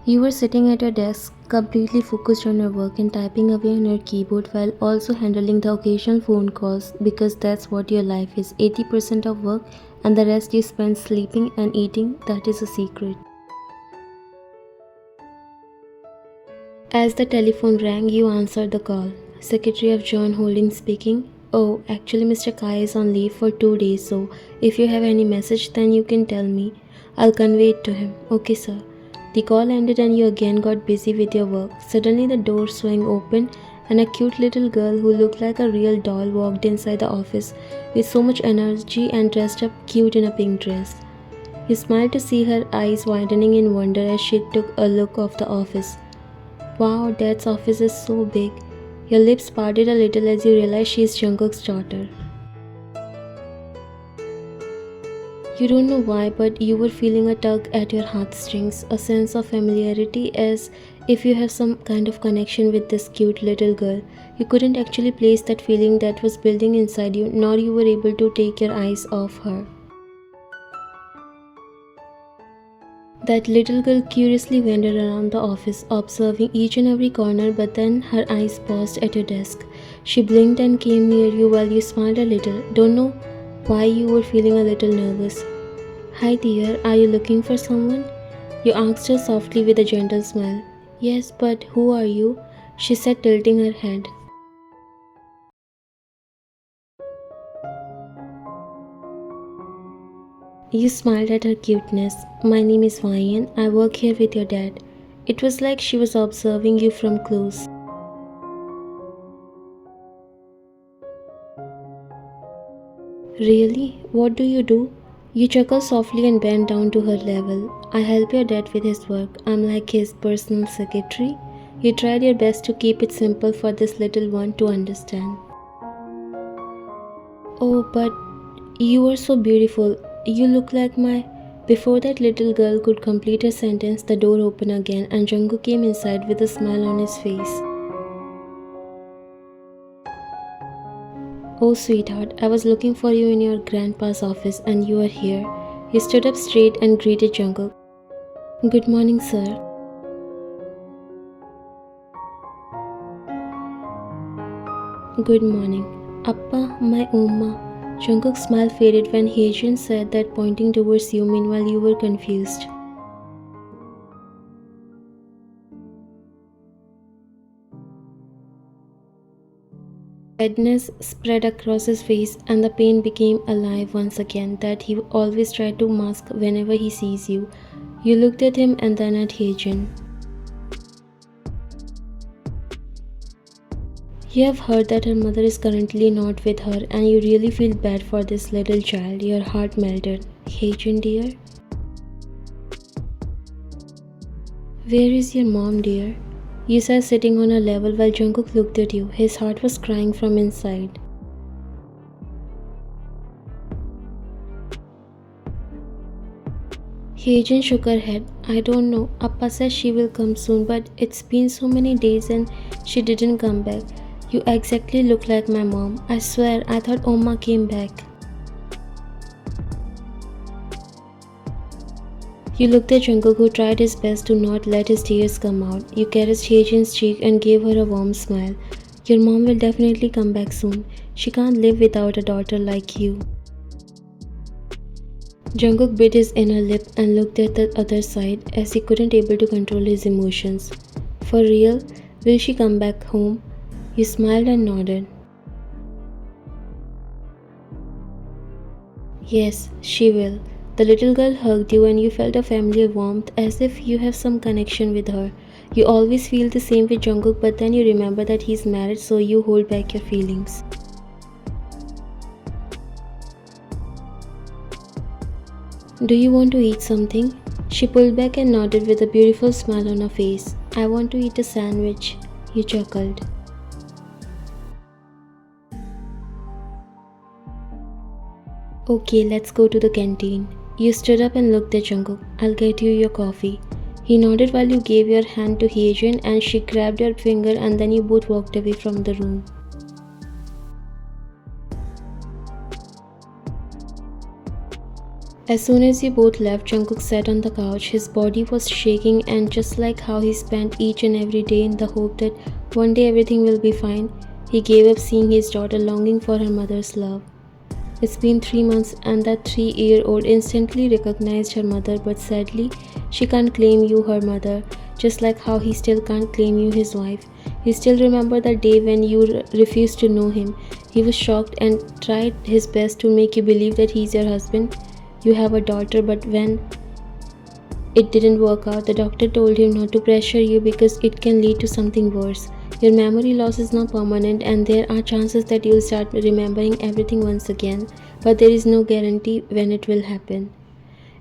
You were sitting at your desk, completely focused on your work and typing away on your keyboard while also handling the occasional phone calls because that's what your life is 80% of work and the rest you spend sleeping and eating. That is a secret. As the telephone rang, you answered the call. Secretary of John Holding speaking. Oh, actually, Mr. Kai is on leave for 2 days, so if you have any message, then you can tell me. I'll convey it to him. Okay, sir. The call ended and you again got busy with your work. Suddenly, the door swung open and a cute little girl who looked like a real doll walked inside the office with so much energy and dressed up cute in a pink dress. You smiled to see her eyes widening in wonder as she took a look of the office. Wow, Dad's office is so big. Your lips parted a little as you realized she is Jungkook's daughter. You don't know why, but you were feeling a tug at your heartstrings, a sense of familiarity as if you have some kind of connection with this cute little girl. You couldn't actually place that feeling that was building inside you, nor you were able to take your eyes off her. That little girl curiously wandered around the office, observing each and every corner, but then her eyes paused at your desk. She blinked and came near you while you smiled a little. Don't know why you were feeling a little nervous. Hi dear, are you looking for someone? You asked her softly with a gentle smile. Yes, but who are you? She said, tilting her head. You smiled at her cuteness. My name is Vayan. I work here with your dad. It was like she was observing you from close. Really? What do you do? You chuckled softly and bent down to her level. I help your dad with his work. I'm like his personal secretary. You tried your best to keep it simple for this little one to understand. Oh, but you are so beautiful. You look like my. Before that little girl could complete her sentence, the door opened again and Jungkook came inside with a smile on his face. Oh, sweetheart, I was looking for you in your grandpa's office and you are here. He stood up straight and greeted Jungkook. Good morning, sir. Good morning. Appa, my eomma. Jungkook's smile faded when Hyejin said that, pointing towards you. Meanwhile, you were confused. Redness spread across his face and the pain became alive once again that he always tried to mask whenever he sees you. You looked at him and then at Hyejin. You have heard that her mother is currently not with her and you really feel bad for this little child. Your heart melted. Hyejin dear? Where is your mom, dear? You said, sitting on a level while Jungkook looked at you. His heart was crying from inside. Hyejin shook her head. I don't know. Appa says she will come soon, but it's been so many days and she didn't come back. You exactly look like my mom. I swear, I thought Oma came back. You looked at Jungkook, who tried his best to not let his tears come out. You caressed Hyejin's cheek and gave her a warm smile. Your mom will definitely come back soon. She can't live without a daughter like you. Jungkook bit his inner lip and looked at the other side as he couldn't able to control his emotions. For real? Will she come back home? You smiled and nodded. Yes, she will. The little girl hugged you and you felt a familiar warmth as if you have some connection with her. You always feel the same with Jungkook, but then you remember that he's married, so you hold back your feelings. Do you want to eat something? She pulled back and nodded with a beautiful smile on her face. I want to eat a sandwich. You chuckled. Okay, let's go to the canteen. You stood up and looked at Jungkook. I'll get you your coffee. He nodded while you gave your hand to Hyejin and she grabbed your finger and then you both walked away from the room. As soon as you both left, Jungkook sat on the couch. His body was shaking, and just like how he spent each and every day in the hope that one day everything will be fine, he gave up seeing his daughter longing for her mother's love. It's been 3 months, and that 3-year-old instantly recognized her mother, but sadly, she can't claim you her mother, just like how he still can't claim you his wife. You still remember the day when you refused to know him. He was shocked and tried his best to make you believe that he's your husband. You have a daughter, but when it didn't work out, the doctor told him not to pressure you because it can lead to something worse. Your memory loss is now permanent, and there are chances that you'll start remembering everything once again, but there is no guarantee when it will happen.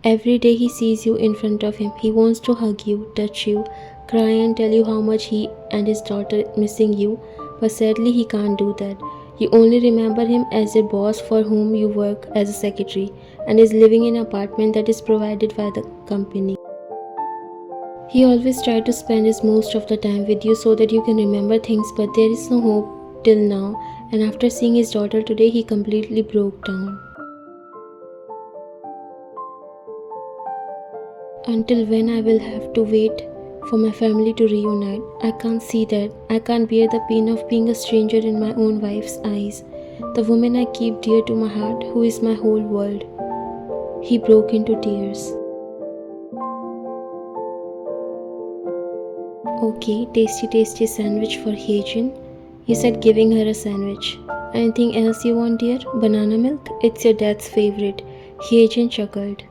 Every day he sees you in front of him, he wants to hug you, touch you, cry and tell you how much he and his daughter missing you, but sadly he can't do that. You only remember him as your boss for whom you work as a secretary and is living in an apartment that is provided by the company. He always tried to spend his most of the time with you so that you can remember things, but there is no hope till now, and after seeing his daughter today, he completely broke down. Until when I will have to wait for my family to reunite? I can't see that. I can't bear the pain of being a stranger in my own wife's eyes. The woman I keep dear to my heart, who is my whole world. He broke into tears. Okay, tasty sandwich for Hyejin. You said giving her a sandwich. Anything else you want, dear? Banana milk? It's your dad's favorite. Hyejin chuckled.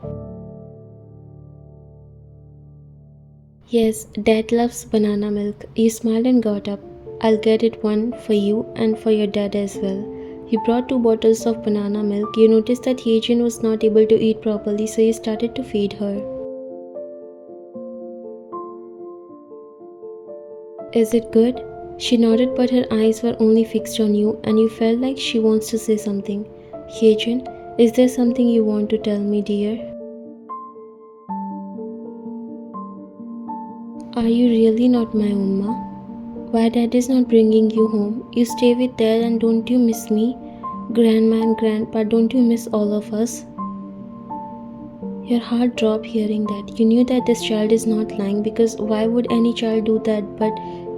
Yes, dad loves banana milk. You smiled and got up. I'll get it one for you and for your dad as well. You brought 2 bottles of banana milk. You noticed that Hyejin was not able to eat properly, so you started to feed her. Is it good? She nodded, but her eyes were only fixed on you, and you felt like she wants to say something. Hyejin, is there something you want to tell me, dear? Are you really not my Umma? Why dad is not bringing you home? You stay with dad and don't you miss me? Grandma and grandpa, don't you miss all of us? Your heart dropped hearing that. You knew that this child is not lying, because why would any child do that, but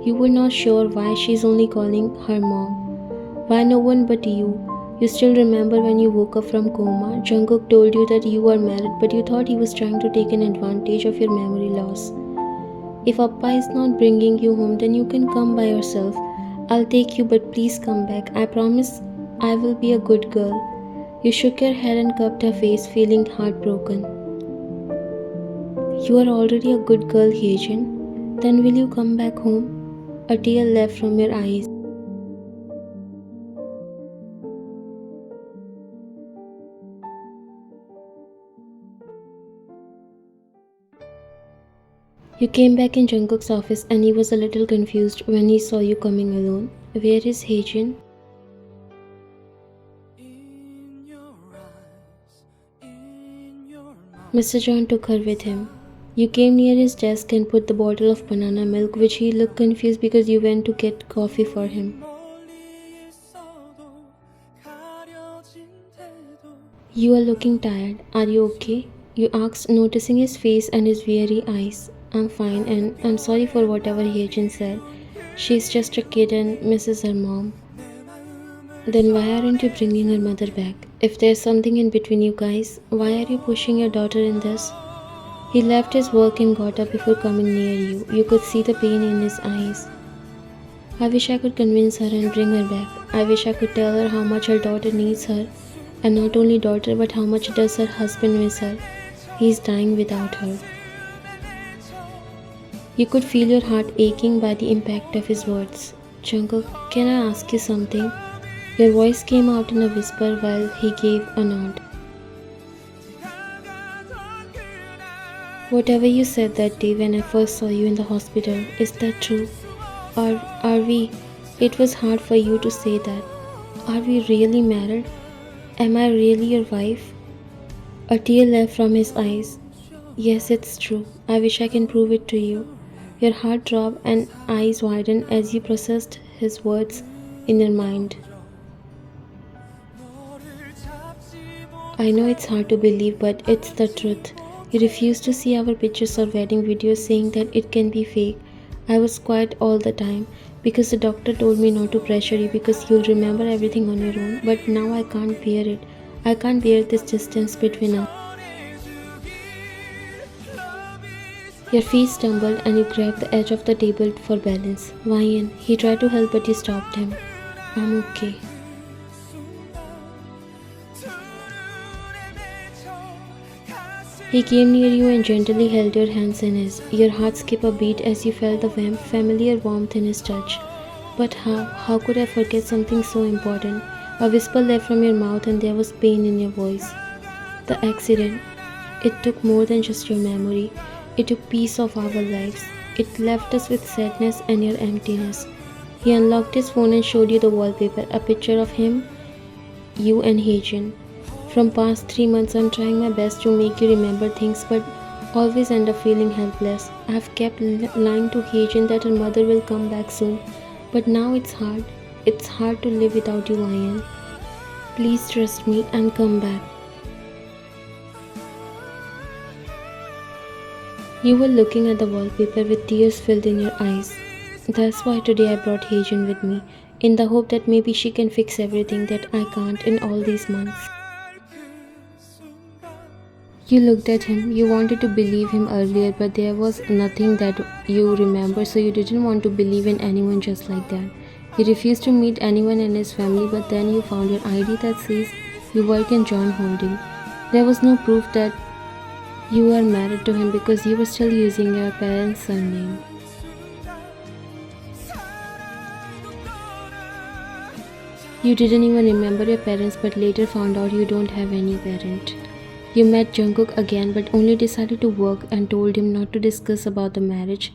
you were not sure why she's only calling her mom. Why no one but you? You still remember when you woke up from coma, Jungkook told you that you were married, but you thought he was trying to take an advantage of your memory loss. If Appa is not bringing you home, then you can come by yourself. I'll take you, but please come back. I promise I will be a good girl. You shook your head and cupped her face, feeling heartbroken. You are already a good girl, Hyejin. Then will you come back home? A tear left from your eyes. You came back in Jungkook's office and he was a little confused when he saw you coming alone. Where is Hyejin? Mr. John took her with him. You came near his desk and put the bottle of banana milk, which he looked confused because you went to get coffee for him. You are looking tired. Are you okay? You asked, noticing his face and his weary eyes. I'm fine, and I'm sorry for whatever Hyejin said. She's just a kid and misses her mom. Then why aren't you bringing her mother back? If there's something in between you guys, why are you pushing your daughter in this? He left his work and got up before coming near you. You could see the pain in his eyes. I wish I could convince her and bring her back. I wish I could tell her how much her daughter needs her. And not only daughter, but how much does her husband miss her. He's dying without her. You could feel your heart aching by the impact of his words. Jungkook, can I ask you something? Your voice came out in a whisper while he gave a nod. Whatever you said that day when I first saw you in the hospital, is that true? Or are we? It was hard for you to say that. Are we really married? Am I really your wife? A tear left from his eyes. Yes, it's true. I wish I can prove it to you. Your heart dropped and eyes widened as you processed his words in your mind. I know it's hard to believe, but it's the truth. You refuse to see our pictures or wedding videos saying that it can be fake. I was quiet all the time because the doctor told me not to pressure you because you'll remember everything on your own. But now I can't bear it. I can't bear this distance between us. Your feet stumbled and you grabbed the edge of the table for balance. Ryan, he tried to help but you stopped him. I'm okay. He came near you and gently held your hands in his. Your heart skipped a beat as you felt the familiar warmth in his touch. But how? How could I forget something so important? A whisper left from your mouth and there was pain in your voice. The accident. It took more than just your memory. It took piece of our lives. It left us with sadness and your emptiness. He unlocked his phone and showed you the wallpaper, a picture of him, you and Hajan. From past 3 months, I'm trying my best to make you remember things, but always end up feeling helpless. I've kept lying to Hajan that her mother will come back soon, but now it's hard. It's hard to live without you, Ian. Please trust me and come back. You were looking at the wallpaper with tears filled in your eyes. That's why today I brought Hajan with me, in the hope that maybe she can fix everything that I can't in all these months. You looked at him. You wanted to believe him earlier, but there was nothing that you remember, so you didn't want to believe in anyone just like that. He refused to meet anyone in his family, but then you found your ID that says you work in John Holding. There was no proof that you were married to him because you were still using your parents' surname. You didn't even remember your parents, but later found out you don't have any parent. You met Jungkook again but only decided to work and told him not to discuss about the marriage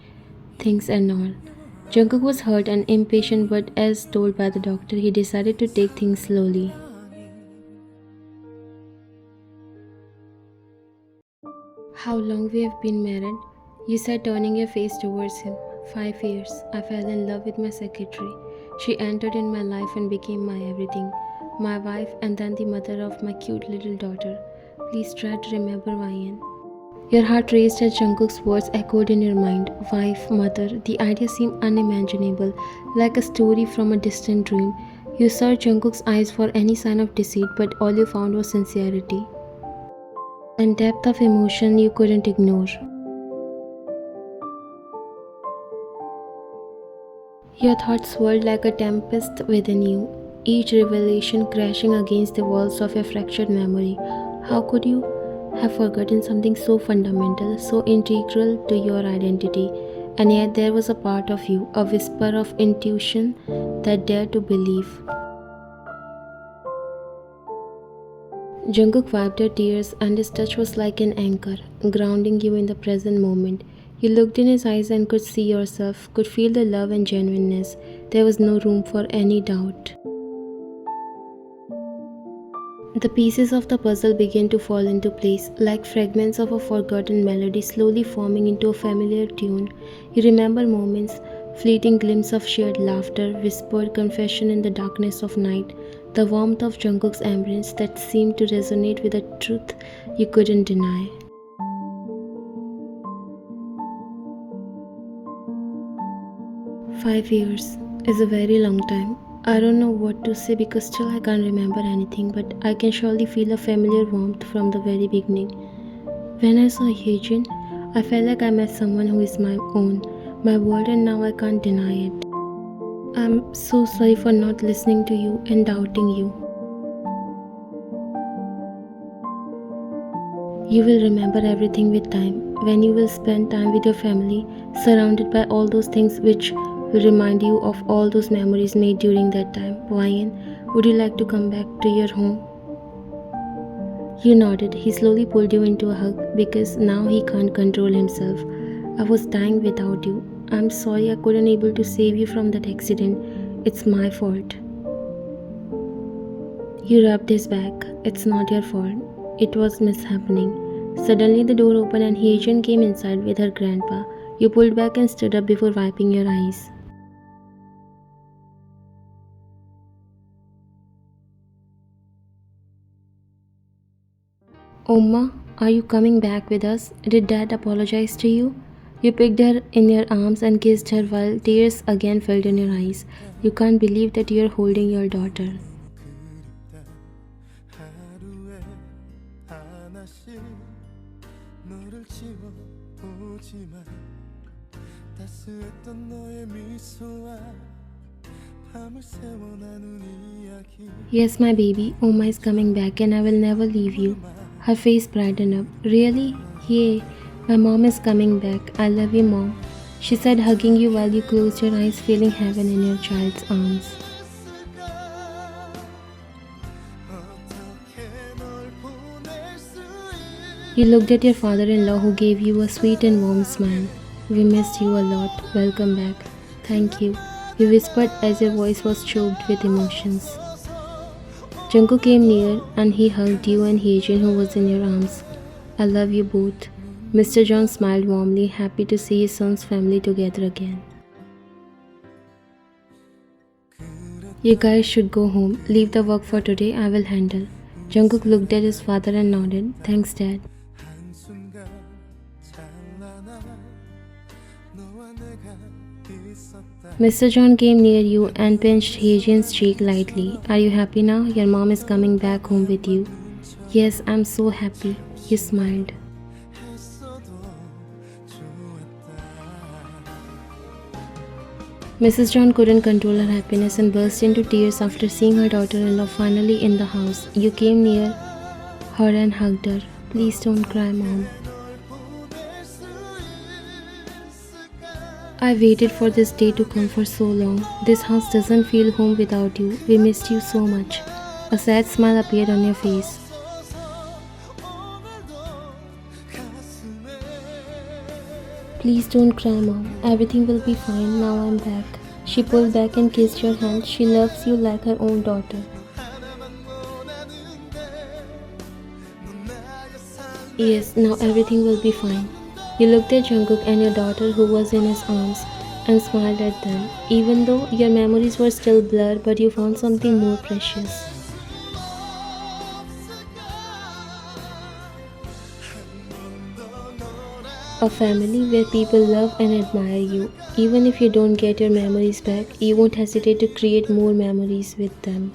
things and all. Jungkook was hurt and impatient, but as told by the doctor, he decided to take things slowly. How long we have been married? You said, turning your face towards him. 5 years. I fell in love with my secretary. She entered in my life and became my everything. My wife and then the mother of my cute little daughter. Please try to remember Ryan. Your heart raced as Jungkook's words echoed in your mind. Wife, mother, the idea seemed unimaginable, like a story from a distant dream. You searched Jungkook's eyes for any sign of deceit, but all you found was sincerity and depth of emotion you couldn't ignore. Your thoughts swirled like a tempest within you, each revelation crashing against the walls of your fractured memory. How could you have forgotten something so fundamental, so integral to your identity? And yet there was a part of you, a whisper of intuition that dared to believe. Jungkook wiped her tears, and his touch was like an anchor, grounding you in the present moment. You looked in his eyes and could see yourself, could feel the love and genuineness. There was no room for any doubt. The pieces of the puzzle began to fall into place, like fragments of a forgotten melody slowly forming into a familiar tune. You remember moments, fleeting glimpses of shared laughter, whispered confession in the darkness of night, the warmth of Jungkook's embrace that seemed to resonate with a truth you couldn't deny. 5 years is a very long time. I don't know what to say because still I can't remember anything, but I can surely feel a familiar warmth from the very beginning. When I saw Hyejin, I felt like I met someone who is my own, my world, and now I can't deny it. I'm so sorry for not listening to you and doubting you. You will remember everything with time, when you will spend time with your family, surrounded by all those things which will remind you of all those memories made during that time. Ryan, would you like to come back to your home? You nodded. He slowly pulled you into a hug because now he can't control himself. I was dying without you. I'm sorry I couldn't able to save you from that accident. It's my fault. You rubbed his back. It's not your fault. It was mishappening. Suddenly the door opened and Hyejin came inside with her grandpa. You pulled back and stood up before wiping your eyes. Oma, are you coming back with us? Did Dad apologize to you? You picked her in your arms and kissed her while tears again filled in your eyes. You can't believe that you're holding your daughter. 하루에 하나씩 너를 지워보지만 따스했던 너의 미소와 밤을 새워 나눈 이야기. Yes, my baby, Oma is coming back and I will never leave you. Her face brightened up. Really? Yay, my mom is coming back. I love you, Mom. She said, hugging you while you closed your eyes, feeling heaven in your child's arms. You looked at your father-in-law who gave you a sweet and warm smile. We missed you a lot. Welcome back. Thank you. You whispered as your voice was choked with emotions. Jungkook came near and he hugged you and Hyejin who was in your arms. I love you both. Mr. John smiled warmly, happy to see his son's family together again. You guys should go home. Leave the work for today. I will handle. Jungkook looked at his father and nodded. Thanks, Dad. Mr. John came near you and pinched Hyejin's cheek lightly. Are you happy now? Your mom is coming back home with you. Yes, I'm so happy. You smiled. Mrs. John couldn't control her happiness and burst into tears after seeing her daughter-in-law finally in the house. You came near her and hugged her. Please don't cry, Mom. I waited for this day to come for so long. This house doesn't feel home without you. We missed you so much. A sad smile appeared on your face. Please don't cry, Mom. Everything will be fine. Now I'm back. She pulled back and kissed your hand. She loves you like her own daughter. Yes, now everything will be fine. You looked at Jungkook and your daughter who was in his arms and smiled at them. Even though your memories were still blurred, but you found something more precious. A family where people love and admire you. Even if you don't get your memories back, you won't hesitate to create more memories with them.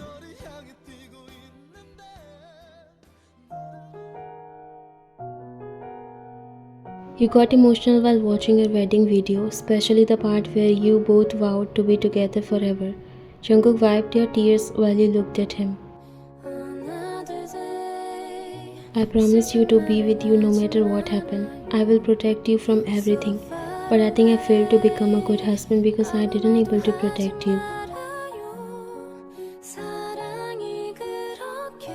You got emotional while watching your wedding video, especially the part where you both vowed to be together forever. Jungkook wiped your tears while you looked at him. I promise you to be with you no matter what happened. I will protect you from everything. But I think I failed to become a good husband because I didn't able to protect you.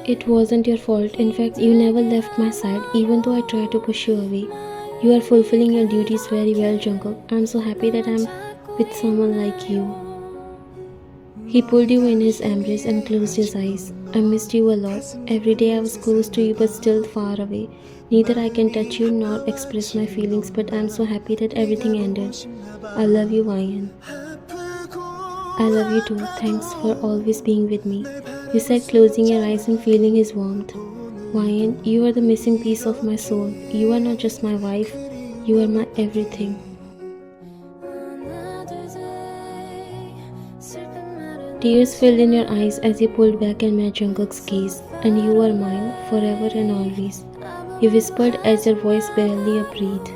It wasn't your fault. In fact, you never left my side even though I tried to push you away. You are fulfilling your duties very well, Jungkook. I'm so happy that I'm with someone like you. He pulled you in his embrace and closed his eyes. I missed you a lot. Every day I was close to you but still far away. Neither I can touch you nor express my feelings, but I'm so happy that everything ended. I love you, Ryan. I love you too. Thanks for always being with me. You said, closing your eyes and feeling his warmth. Ryan, you are the missing piece of my soul. You are not just my wife, you are my everything. Tears filled in your eyes as you pulled back and met Jungkook's gaze. And you are mine, forever and always. You whispered as your voice barely a breath.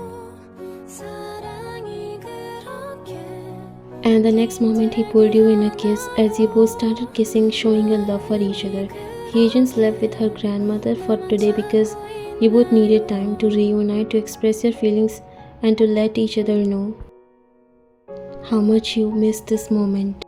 And the next moment he pulled you in a kiss as you both started kissing, showing your love for each other. Hyejin left with her grandmother for today because you both needed time to reunite, to express your feelings and to let each other know how much you missed this moment.